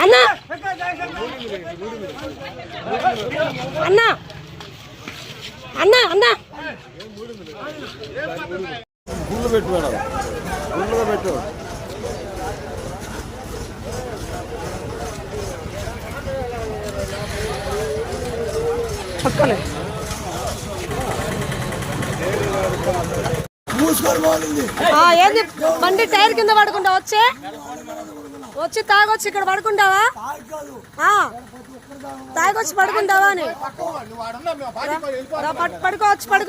అన్నా అన్నా అన్నా అన్నా గుళ్ళు పెట్టు మేడం, గుళ్ళుగా పెట్టు. ఏంది బండి టైర్ కింద పడుకుంటా వచ్చి తాగొచ్చి ఇక్కడ పడుకుంటావా? తాగొచ్చి పడుకుంటావా అని పడుకోవచ్చు. పడుకో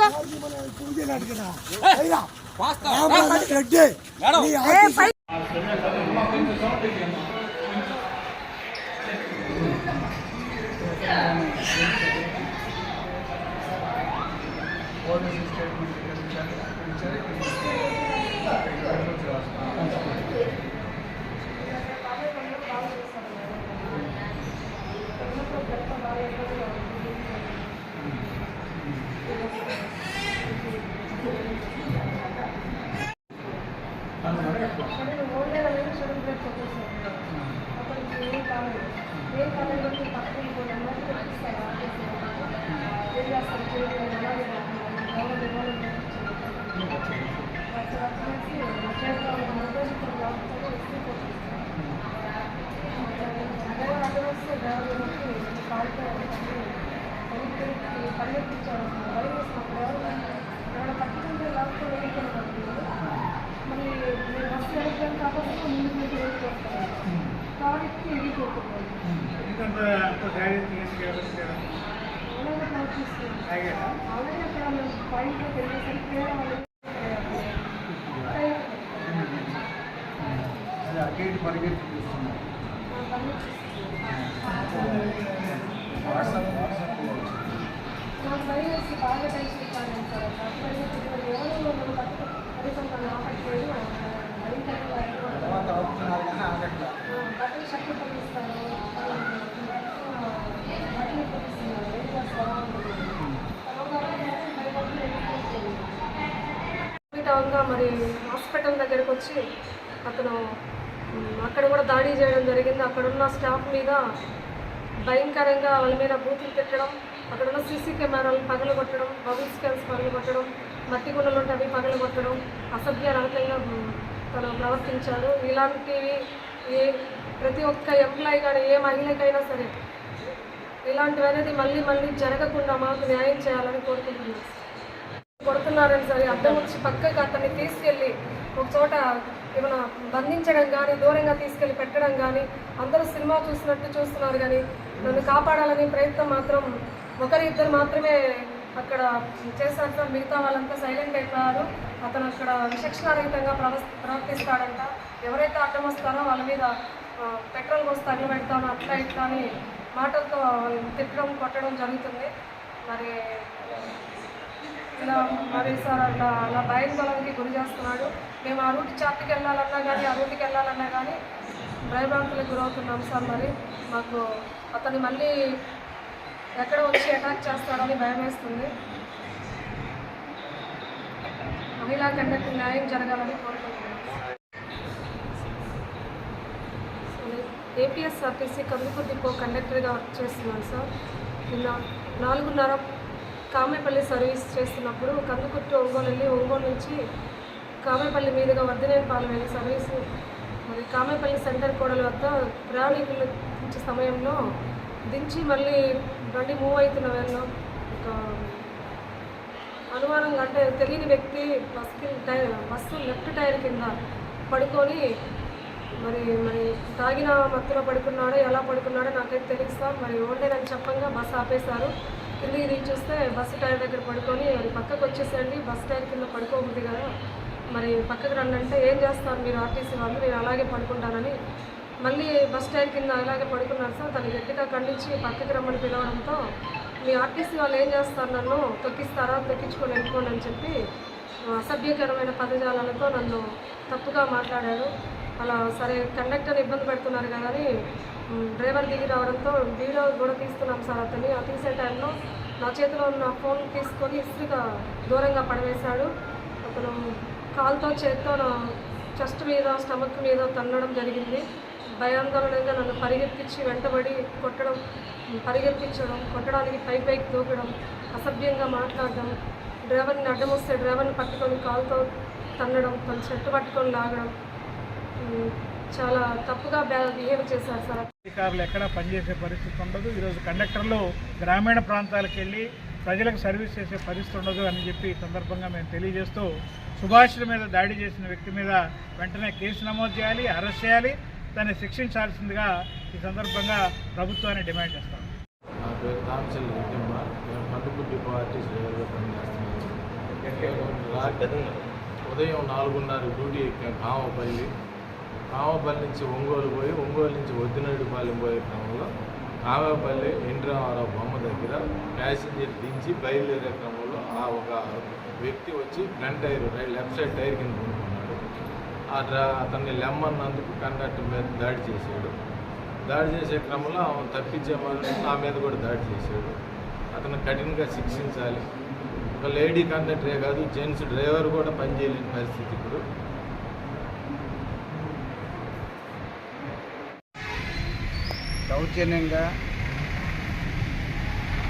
మరి హాస్పిటల్ దగ్గరకు వచ్చి అతను అక్కడ కూడా దాడి చేయడం జరిగింది. అక్కడున్న స్టాఫ్ మీద భయంకరంగా వాళ్ళ మీద బూతులు పెట్టడం, అక్కడున్న సీసీ కెమెరాలు పగలగొట్టడం, బబుల్ స్కాన్స్ పగలగొట్టడం, మట్టి గుండలు ఉంటే అవి పగలగొట్టడం, అసభ్యరహితంగా తను ప్రవర్తించాడు. ఇలాంటివి ప్రతి ఒక్క ఎంప్లాయీ కానీ ఏ మహిళకైనా సరే ఇలాంటివి అనేది మళ్ళీ మళ్ళీ జరగకుండా మాకు న్యాయం చేయాలని కోరుకుంటున్నాను. కొడుతున్నారని సరే అడ్డం వచ్చి పక్కకి అతన్ని తీసుకెళ్ళి ఒక చోట ఏమైనా బంధించడం కానీ, దూరంగా తీసుకెళ్ళి పెట్టడం కానీ, అందరూ సినిమా చూసినట్టు చూస్తున్నారు కానీ నన్ను కాపాడాలని ప్రయత్నం మాత్రం ఒకరిద్దరు మాత్రమే అక్కడ చేశారు సార్. మిగతా వాళ్ళంతా సైలెంట్ అయిపోయారు. అతను అక్కడ విచక్షణారహితంగా ప్రవర్తిస్తాడంట. ఎవరైతే అడ్డం వస్తారో వాళ్ళ మీద పెట్రోల్ పోసి తగిలిపెడతాను అట్లా ఇట్లా అని మాటలతో తిట్టడం కొట్టడం జరుగుతుంది. మరి ఇలా మరి సార్ అలా భయాందోళనకి గురి చేస్తున్నాడు. మేము ఆ రూట్ చార్ట్కి వెళ్ళాలన్నా కానీ, ఆ రూట్కి వెళ్ళాలన్నా కానీ భయభ్రాంతులకు గురవుతున్నాం సార్. మరి మాకు అతను మళ్ళీ ఎక్కడ వచ్చి అటాక్ చేస్తాడని భయం వేస్తుంది. మహిళా కండక్టర్ న్యాయం జరగాలని కోరుకుంటున్నాం. ఏపీఎస్ఆర్టీసీ కందుకూరు డిపో కండక్టర్గా వర్క్ చేస్తున్నాను సార్. నిన్న 4:30 కామేపల్లి సర్వీస్ చేస్తున్నప్పుడు కందుకూరు టు ఒంగోలు వెళ్ళి, ఒంగోలు నుంచి కామేపల్లి మీదుగా వర్ధనేనిపాలెం వెళ్ళే సర్వీసు మరి కామేపల్లి సెంటర్ కోడల వద్ద ప్రయాణికులు దించే సమయంలో దించి మళ్ళీ బండి మూవ్ అవుతున్న వేళలో ఒక అనుమానంగా అంటే తెలియని వ్యక్తి బస్సు లెఫ్ట్ టైర్ కింద పడుకొని మరి తాగిన మత్తులో పడుకున్నాడో ఎలా పడుకున్నాడో నాకైతే తెలియదు సార్. మరి ఓల్డేనని చెప్పంగా బస్సు ఆపేశారు. కిందికి దిగి చూస్తే బస్సు టైర్ దగ్గర పడుకొని మరి పక్కకు వచ్చేసేయండి, బస్సు టైర్ కింద పడుకోబుద్ది కదా, మరి పక్కకు రండి అంటే ఏం చేస్తారు మీరు ఆర్టీసీ వాళ్ళు, నేను అలాగే పడుకుంటానని మళ్ళీ బస్ టైర్ కింద అలాగే పడుకున్నారు సార్. తను గట్టిగా ఖండించి పక్కకి రమ్మని పిలవడంతో మీ ఆర్టీసీ వాళ్ళు ఏం చేస్తారు, నన్ను తొక్కిస్తారా, తొక్కించుకొని వెళ్ళిపోండి అని చెప్పి అసభ్యకరమైన పదజాలాలతో నన్ను తప్పుగా మాట్లాడాడు. అలా సరే కండక్టర్ ఇబ్బంది పెడుతున్నారు కదా అని డ్రైవర్ దిగి రావడంతో వీడియో కూడా తీస్తున్నాం సార్. అతన్ని ఆ తీసే టైంలో నా చేతిలో ఉన్న ఫోన్ తీసుకొని ఇస్త్రీగా దూరంగా పడవేశాడు. అతను కాలుతో చేత్తో నా చెస్ట్ మీద స్టమక్ మీద తన్నడం జరిగింది. భయాందోళనగా నన్ను పరిగెత్తించి వెంటబడి కొట్టడం, పరిగెత్తించడం, కొట్టడానికి పైకి దూకడం, అసభ్యంగా మాట్లాడడం, డ్రైవర్ని అడ్డం వస్తే డ్రైవర్ని పట్టుకొని కాలుతో తన్నడం, తన చెట్టు పట్టుకొని లాగడం, చాలా తప్పుగా బిహేవ్ చేశారు సార్. అధికారులు ఎక్కడా పనిచేసే పరిస్థితి ఉండదు. ఈరోజు కండక్టర్లు గ్రామీణ ప్రాంతాలకు వెళ్ళి ప్రజలకు సర్వీస్ చేసే పరిస్థితి ఉండదు అని చెప్పి ఈ సందర్భంగా మేము తెలియజేస్తూ సుభాష్ మీద దాడి చేసిన వ్యక్తి మీద వెంటనే కేసు నమోదు చేయాలి, అరెస్ట్ చేయాలి, దాన్ని శిక్షించాల్సిందిగా ఈ సందర్భంగా ప్రభుత్వాన్ని డిమాండ్ చేస్తాం. నా పేరు తామచల్ రెడ్డిమ్మ. నేను పండుపుట్టి ఆర్టీసీ డ్రైవర్గా పనిచేస్తున్నాను. ఉదయం 4:30 డ్యూటీ ఎక్కాం కామపల్లి నుంచి ఒంగోలు పోయి, ఒంగోలు నుంచి వద్దినేడుపాలెం పోయే క్రమంలో కామపల్లి ఎన్టీఆర్ఆర్ బొమ్మ దగ్గర ప్యాసింజర్ దించి బయలుదేరే క్రమంలో ఒక వ్యక్తి వచ్చి front tyre left side tyre కింద కొనుక్కున్నాడు. అతన్ని లెమ్మన్నందుకు కండక్టర్ మీద దాడి చేశాడు. దాడి చేసే క్రమంలో ఆమె తప్పించేమని నా మీద కూడా దాడి చేశాడు. అతను కఠినంగా శిక్షించాలి. ఒక లేడీ కండక్టరే కాదు, జెంట్స్ డ్రైవర్ కూడా పనిచేయలేని పరిస్థితి ఇప్పుడు.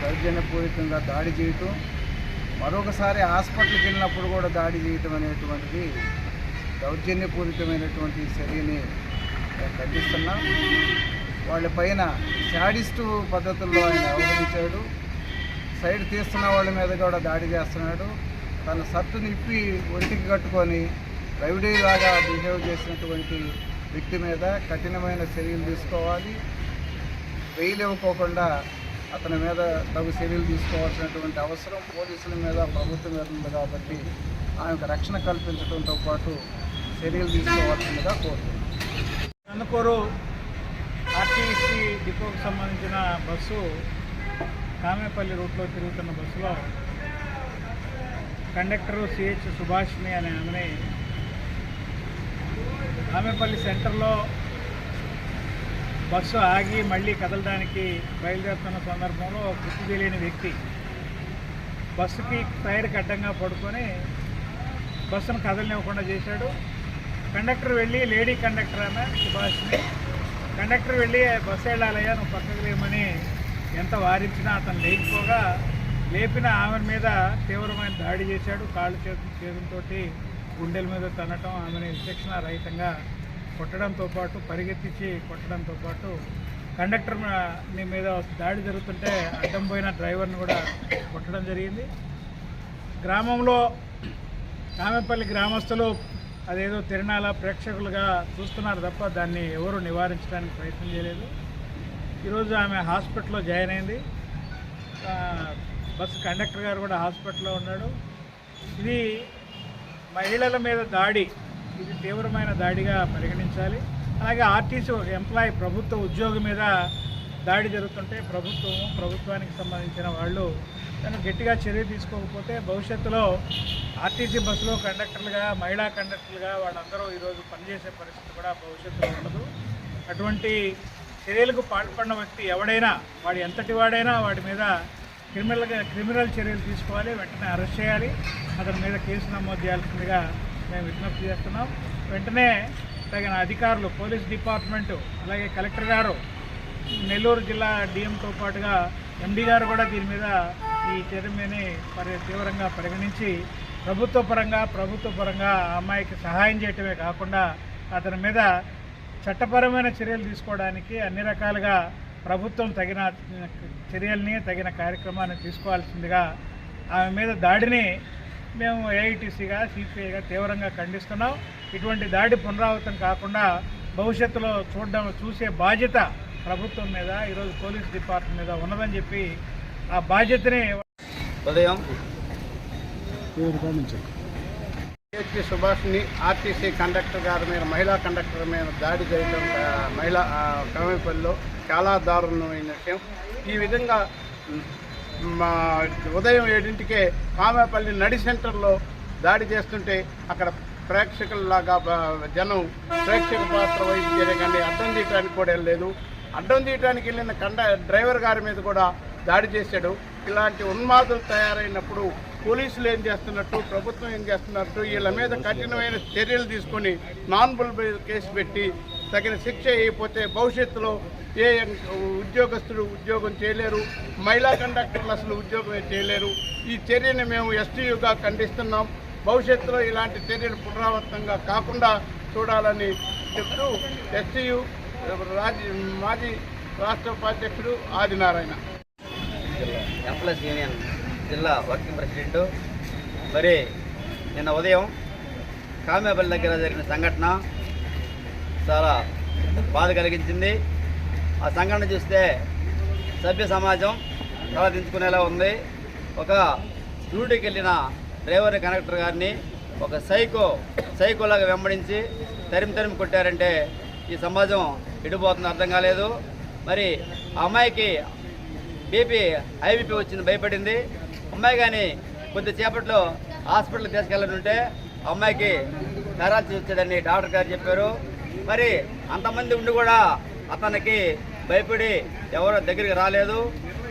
దౌర్జన్యపూరితంగా దాడి చేయటం, మరొకసారి హాస్పిటల్కి వెళ్ళినప్పుడు కూడా దాడి చేయటం అనేటువంటిది దౌర్జన్యపూరితమైనటువంటి చర్యని ఖండిస్తున్నాం. వాళ్ళపైన శాడిస్టు పద్ధతుల్లో ఆయన వ్యవహరించాడు. సైడ్ తీస్తున్న వాళ్ళ మీద కూడా దాడి చేస్తున్నాడు. తన షర్టుని ఇప్పి ఒంటికి కట్టుకొని రౌడీలాగా బిహేవ్ చేసినటువంటి వ్యక్తి మీద కఠినమైన చర్యలు తీసుకోవాలి. బెయిల్ ఇవ్వకోకుండా అతని మీద తగు చర్యలు తీసుకోవాల్సినటువంటి అవసరం పోలీసుల మీద, ప్రభుత్వం మీద ఉంది కాబట్టి ఆమెకు రక్షణ కల్పించడంతో పాటు చర్యలు తీసుకోవాల్సిందిగా కోరుతున్నాను. కందుకూరు ఆర్టీసీ డిపోకు సంబంధించిన బస్సు కామేపల్లి రూట్లో తిరుగుతున్న బస్సులో కండక్టరు సిహెచ్ సుభాష్ని అనే ఆమెని కామేపల్లి సెంటర్లో బస్సు ఆగి మళ్ళీ కదలడానికి బయలుదేరుతున్న సందర్భంలో గుర్తు తెలియని వ్యక్తి బస్సుకి టైర్కి అడ్డంగా పడుకొని బస్సును కదలనివ్వకుండా చేశాడు. కండక్టర్ వెళ్ళి, లేడీ కండక్టర్ ఆమె సుభాష్ని, కండక్టర్ వెళ్ళి బస్సు వెళ్ళాలయ్యా నువ్వు పక్కకు లేమని ఎంత వారించినా అతను లేకపోగా లేపిన ఆమె మీద తీవ్రమైన దాడి చేశాడు. కాళ్ళు చేతులతో గుండెల మీద తన్నటం, ఆమెని విచక్షణ రహితంగా కొట్టడంతో పాటు, పరిగెత్తించి కొట్టడంతో పాటు కండక్టర్ మీద దాడి జరుగుతుంటే అడ్డం పోయిన డ్రైవర్ని కూడా కొట్టడం జరిగింది. గ్రామంలో కామేపల్లి గ్రామస్తులు అదేదో తిరణాల ప్రేక్షకులుగా చూస్తున్నారు తప్ప దాన్ని ఎవరు నివారించడానికి ప్రయత్నం చేయలేదు. ఈరోజు ఆమె హాస్పిటల్లో జాయిన్ అయింది. బస్సు కండక్టర్ గారు కూడా హాస్పిటల్లో ఉన్నాడు. ఇది మహిళల మీద దాడి, ఇది తీవ్రమైన దాడిగా పరిగణించాలి. అలాగే ఆర్టీసీ ఒక ఎంప్లాయీ, ప్రభుత్వ ఉద్యోగి మీద దాడి జరుగుతుంటే ప్రభుత్వానికి సంబంధించిన వాళ్ళు దాన్ని గట్టిగా చర్య తీసుకోకపోతే భవిష్యత్తులో ఆర్టీసీ బస్సులో కండక్టర్లుగా, మహిళా కండక్టర్లుగా వాళ్ళందరూ ఈరోజు పనిచేసే పరిస్థితి కూడా భవిష్యత్తులో ఉండదు. అటువంటి చర్యలకు పాల్పడిన వ్యక్తి ఎవడైనా, వాడు ఎంతటి వాడైనా వాడి మీద క్రిమినల్ చర్యలు తీసుకోవాలి, వెంటనే అరెస్ట్ చేయాలి, అతని మీద కేసు నమోదు చేయాల్సిందిగా మేము విజ్ఞప్తి చేస్తున్నాం. వెంటనే తగిన అధికారులు, పోలీస్ డిపార్ట్మెంటు, అలాగే కలెక్టర్ గారు, నెల్లూరు జిల్లా డిఎంతో పాటుగా ఎండీ గారు కూడా దీని మీద ఈ చర్యని తీవ్రంగా పరిగణించి ప్రభుత్వ పరంగా ఆ అమ్మాయికి సహాయం చేయటమే కాకుండా అతని మీద చట్టపరమైన చర్యలు తీసుకోవడానికి అన్ని రకాలుగా ప్రభుత్వం తగిన చర్యల్ని, తగిన కార్యక్రమాన్ని తీసుకోవాల్సిందిగా ఆమె మీద దాడిని మేము ఏఐటీసీగా, సిపిఐగా తీవ్రంగా ఖండిస్తున్నాం. ఇటువంటి దాడి పునరావృతం కాకుండా భవిష్యత్తులో చూసే బాధ్యత ప్రభుత్వం మీద, ఈరోజు పోలీస్ డిపార్ట్మెంట్ మీద ఉన్నదని చెప్పి ఆ బాధ్యతని ఉదయం పిహెచ్పి సుభాష్ని ఆర్టీసీ కండక్టర్ గారి మీద, మహిళా కండక్టర్ మీద దాడి చేయడం మహిళా కామేపల్లిలో చాలా దారుణమైన విషయం. ఈ విధంగా ఉదయం 7 కామేపల్లి నడి సెంటర్లో దాడి చేస్తుంటే అక్కడ ప్రేక్షకుల్లాగా జనం ప్రేక్షక పాత్ర వహించారే కానీ అడ్డం తీయడానికి కూడా వెళ్ళలేదు. అడ్డం తీయడానికి వెళ్ళిన డ్రైవర్ గారి మీద కూడా దాడి చేశాడు. ఇలాంటి ఉన్మాదులు తయారైనప్పుడు పోలీసులు ఏం చేస్తున్నట్టు, ప్రభుత్వం ఏం చేస్తున్నట్టు, వీళ్ళ మీద కఠినమైన చర్యలు తీసుకొని నాన్ బెయిల్ కేసు పెట్టి తగిన శిక్ష అయిపోతే భవిష్యత్తులో ఏ ఉద్యోగస్తుడు ఉద్యోగం చేయలేరు, మహిళా కండక్టర్లు అసలు ఉద్యోగం చేయలేరు. ఈ చర్యని మేము ఎస్టీయూగా ఖండిస్తున్నాం. భవిష్యత్తులో ఇలాంటి చర్యలు పునరావృతంగా కాకుండా చూడాలని చెప్తూ ఎస్టీయూ మాజీ రాష్ట్ర ఉపాధ్యక్షుడు ఆదినారాయణ. ఎంప్లాయీస్ యూనియన్ జిల్లా వర్కింగ్ ప్రెసిడెంట్. మరి నిన్న ఉదయం కామేపల్లి దగ్గర జరిగిన సంఘటన చాలా బాధ కలిగించింది. ఆ సంఘటన చూస్తే సభ్య సమాజం తల దించుకునేలా ఉంది. ఒక డ్యూటీకి వెళ్ళిన డ్రైవర్ కండక్టర్ గారిని ఒక సైకోలాగా వెంబడించి తరిమి కొట్టారంటే ఈ సమాజం ఎడిపోతుందో అర్థం కాలేదు. మరి ఆ అమ్మాయికి ఐబీపీ వచ్చింది, భయపడింది. అమ్మాయి కానీ కొద్దిసేపట్లో హాస్పిటల్కి తీసుకెళ్ళనుంటే అమ్మాయికి పారాలసిస్ వచ్చేదని డాక్టర్ గారు చెప్పారు. మరి అంతమంది ఉండి కూడా అతనికి భయపడి ఎవరో దగ్గరికి రాలేదు.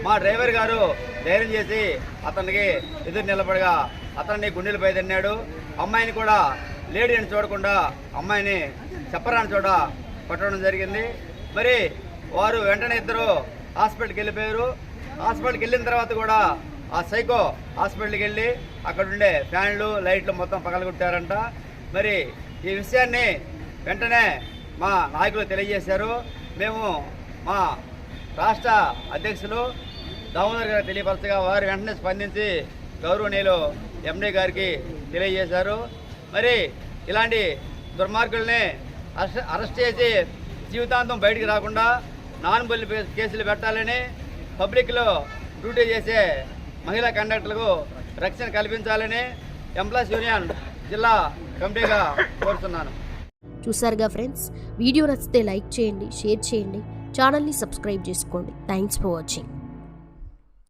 మా డ్రైవర్ గారు ధైర్యం చేసి అతనికి ఎదురు నిలబడగా అతన్ని గుండెలపై తన్నాడు. అమ్మాయిని కూడా లేడీ అని చూడకుండా అమ్మాయిని చెప్పరాని చోట పట్టడం జరిగింది. మరి వారు వెంటనే ఇద్దరు హాస్పిటల్కి వెళ్ళిపోయారు. హాస్పిటల్కి వెళ్ళిన తర్వాత కూడా ఆ సైకో హాస్పిటల్కి వెళ్ళి అక్కడ ఉండే ఫ్యాన్లు లైట్లు మొత్తం పగలగొట్టారంట. మరి ఈ విషయాన్ని వెంటనే మా నాయకులు తెలియజేశారు. మేము మా రాష్ట్ర అధ్యక్షులు దామోదర్ గారు తెలియపరచగా వారు వెంటనే స్పందించి గౌరవనీయులు ఎండీ గారికి తెలియజేశారు. మరి ఇలాంటి దుర్మార్గుల్ని అరెస్ట్ చేసి జీవితాంతం బయటికి రాకుండా నాన్ బెయిల్ కేసులు పెట్టాలని, పబ్లిక్లో డ్యూటీ చేసే మహిళా కండక్టర్లకు రక్షణ కల్పించాలని ఎంప్లాయీస్ యూనియన్ జిల్లా కమిటీగా కోరుతున్నాను. చూసారుగా ఫ్రెండ్స్, వీడియో నచ్చితే లైక్ చేయండి, షేర్ చేయండి, ఛానల్ని సబ్స్క్రైబ్ చేసుకోండి. Thanks for watching.